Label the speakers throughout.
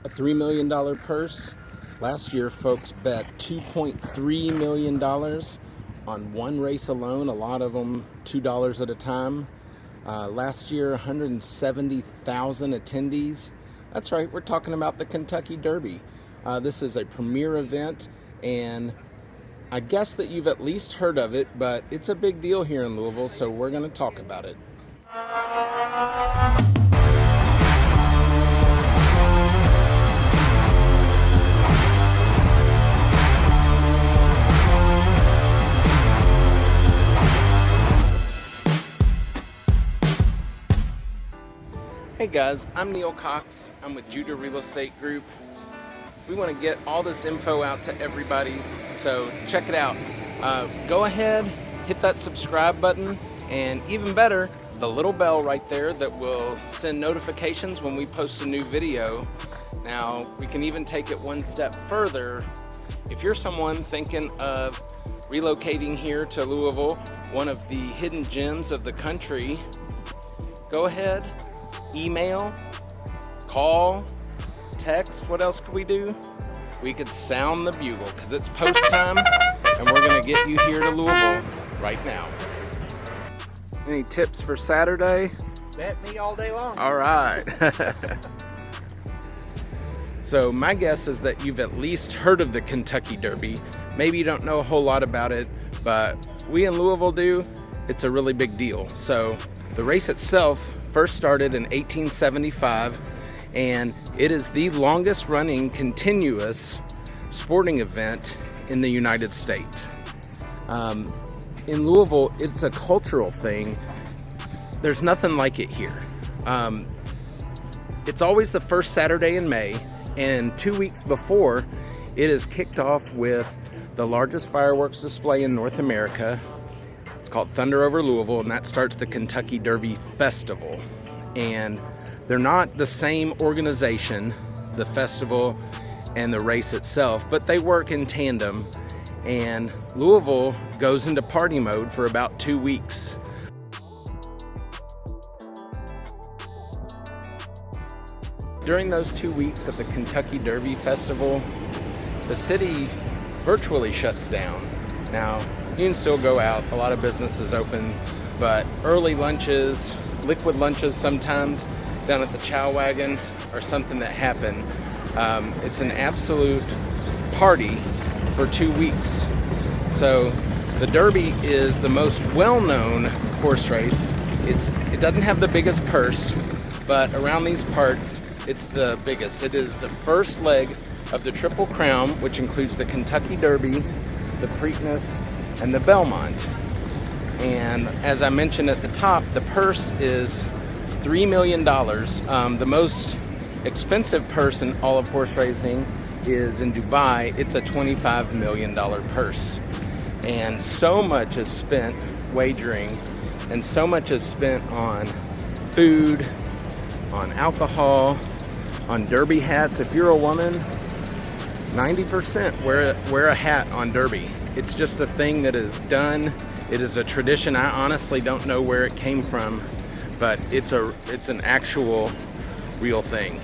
Speaker 1: a $3 million purse. Last year, folks bet $2.3 million on one race alone, a lot of them $2 at a time. Last year, 170,000 attendees. That's right, we're talking about the Kentucky Derby. This is a premier event, and I guess that you've at least heard of it, but it's a big deal here in Louisville, so we're going to talk about it. Hey guys, I'm Neal Cox. I'm with Judah Real Estate Group. We want to get all this info out to everybody, so check it out. Go ahead, hit that subscribe button, and even better, the little bell right there that will send notifications when we post a new video. Now, we can even take it one step further. If you're someone thinking of relocating here to Louisville, one of the hidden gems of the country, go ahead, email, call, text. What else could we do? We could sound the bugle, because it's post time and we're going to get you here to Louisville right now. Any tips for Saturday?
Speaker 2: Bet me all day long.
Speaker 1: All right. So my guess is that you've at least heard of the Kentucky Derby. Maybe you don't know a whole lot about it, but we in Louisville do. It's a really big deal. So the race itself first started in 1875, and it is the longest running continuous sporting event in the United States. In Louisville, it's a cultural thing. There's nothing like it here. It's always the first Saturday in May, and 2 weeks before, it is kicked off with the largest fireworks display in North America. It's called Thunder Over Louisville, and that starts the Kentucky Derby Festival. And they're not the same organization, the festival and the race itself, but they work in tandem. And Louisville goes into party mode for about 2 weeks. During those 2 weeks of the Kentucky Derby Festival, the city virtually shuts down. Now, you can still go out, a lot of businesses open, but early lunches, liquid lunches sometimes down at the Chow Wagon or something that happen. It's an absolute party for 2 weeks. So the Derby is the most well-known horse race. It doesn't have the biggest purse, but around these parts, it's the biggest. It is the first leg of the Triple Crown, which includes the Kentucky Derby, the Preakness, and the Belmont. And as I mentioned at the top, the purse is $3 million. The most expensive purse in all of horse racing is in Dubai. It's a $25 million purse. And so much is spent wagering, and so much is spent on food, on alcohol, on derby hats. If you're a woman, 90% wear a hat on Derby. It's just a thing that is done. It is a tradition. I honestly don't know where it came from, but it's an actual real thing.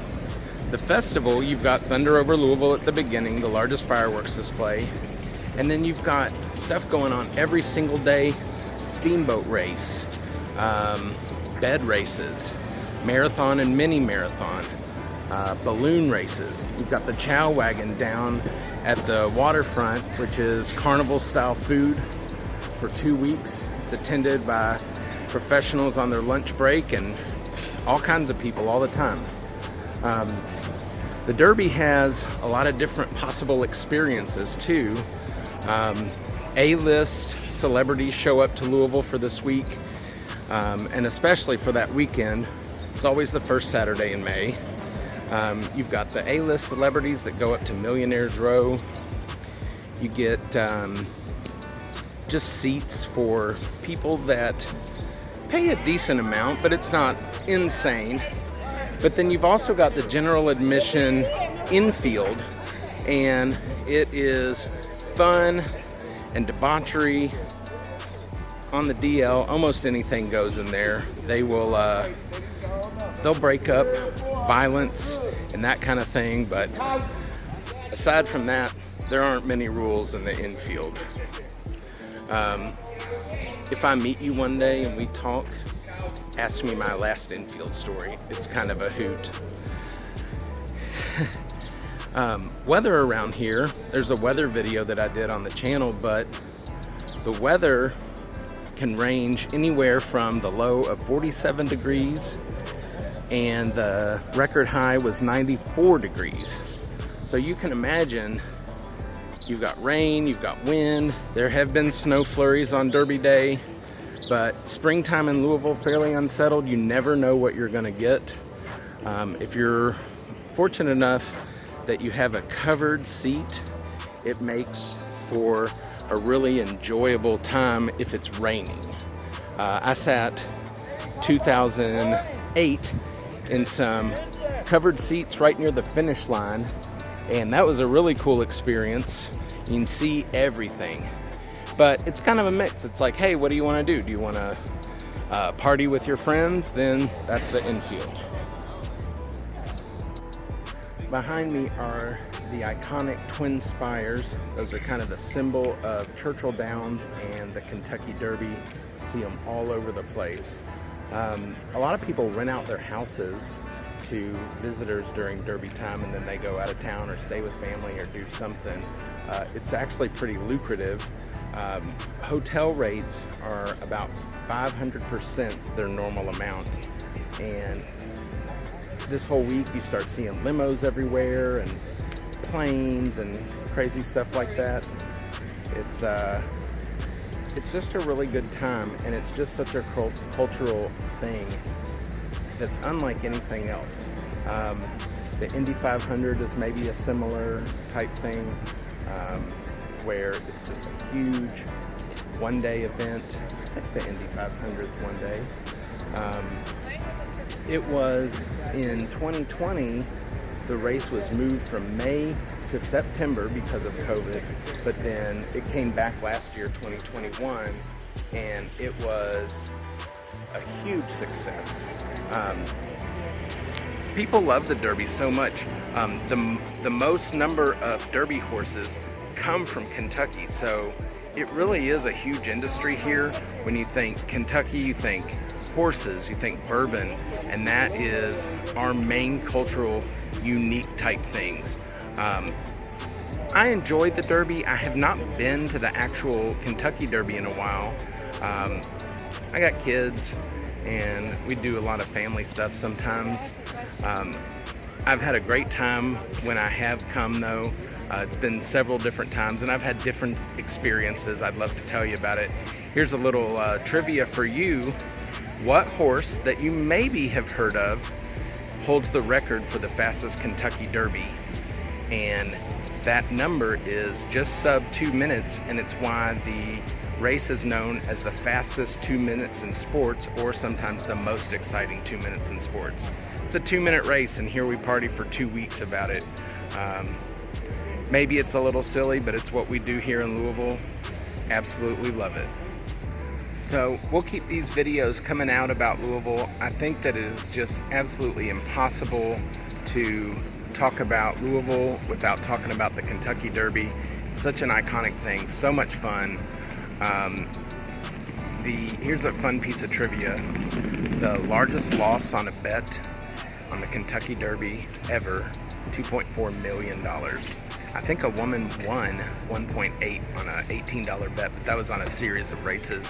Speaker 1: The festival, you've got Thunder Over Louisville at the beginning, the largest fireworks display, and then you've got stuff going on every single day. Steamboat race, bed races, marathon and mini marathon, balloon races. You've got the Chow Wagon down at the waterfront, which is carnival style food for 2 weeks. It's attended by professionals on their lunch break and all kinds of people all the time. The Derby has a lot of different possible experiences too. A-list celebrities show up to Louisville for this week, and especially for that weekend. It's always the first Saturday in May. You've got the A-list celebrities that go up to Millionaire's Row. You get just seats for people that pay a decent amount, but it's not insane. But then you've also got the general admission infield, and it is fun and debauchery on the DL. Almost anything goes in there. They'll break up violence and and that kind of thing. But aside from that, there aren't many rules in the infield. If I meet you one day and we talk, ask me my last infield story. It's kind of a hoot. Weather around here, there's a weather video that I did on the channel, but the weather can range anywhere from the low of 47 degrees and the record high was 94 degrees. So you can imagine, you've got rain, you've got wind. There have been snow flurries on Derby Day, but springtime in Louisville, fairly unsettled. You never know what you're gonna get. If you're fortunate enough that you have a covered seat, it makes for a really enjoyable time if it's raining. I sat 2008 in some covered seats right near the finish line, and that was a really cool experience. You can see everything, but it's kind of a mix. It's like, hey, what do you want to do? Do you want to party with your friends? Then that's the infield. Behind me are the iconic twin spires. Those are kind of the symbol of Churchill Downs and the Kentucky Derby. See them all over the place. A lot of people rent out their houses to visitors during Derby time, and then they go out of town or stay with family or do something. It's actually pretty lucrative. Hotel rates are about 500% their normal amount, and this whole week you start seeing limos everywhere and planes and crazy stuff like that. It's just a really good time, and it's just such a cultural thing that's unlike anything else. The Indy 500 is maybe a similar type thing, where it's just a huge one-day event. I think the Indy 500 is one day. It was in 2020, the race was moved from May to September because of COVID, but then it came back last year, 2021, and it was a huge success. People love the Derby so much. The most number of Derby horses come from Kentucky, so it really is a huge industry here. When you think Kentucky, you think horses, you think bourbon, and that is our main cultural, unique type things. I enjoyed the Derby. I have not been to the actual Kentucky Derby in a while. I got kids, and we do a lot of family stuff sometimes. I've had a great time when I have come, though. It's been several different times, and I've had different experiences. I'd love to tell you about it. Here's a little trivia for you. What horse that you maybe have heard of holds the record for the fastest Kentucky Derby? And that number is just sub 2 minutes, and it's why the race is known as the fastest 2 minutes in sports, or sometimes the most exciting 2 minutes in sports. It's a 2-minute race, and here we party for 2 weeks about it. Maybe it's a little silly, but it's what we do here in Louisville. Absolutely love it. So we'll keep these videos coming out about Louisville. I think that it is just absolutely impossible to talk about Louisville without talking about the Kentucky Derby. Such an iconic thing, so much fun. Here's a fun piece of trivia. The largest loss on a bet on the Kentucky Derby ever, $2.4 million. I think a woman won 1.8 on an $18 bet, but that was on a series of races.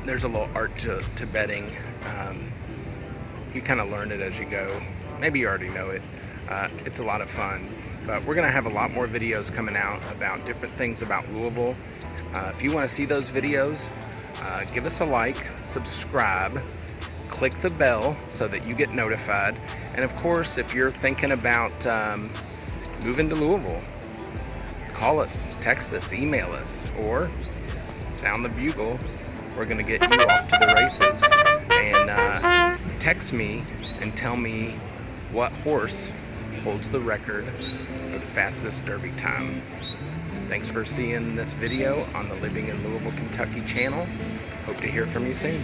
Speaker 1: There's a little art to betting. You kind of learn it as you go. Maybe you already know it. It's a lot of fun. But we're going to have a lot more videos coming out about different things about Louisville. If you want to see those videos, give us a like, subscribe, click the bell so that you get notified. And of course, if you're thinking about moving to Louisville, call us, text us, email us, or sound the bugle. We're going to get you off to the races. And text me and tell me what horse holds the record for the fastest Derby time. Thanks for seeing this video on the Living in Louisville, Kentucky channel. Hope to hear from you soon.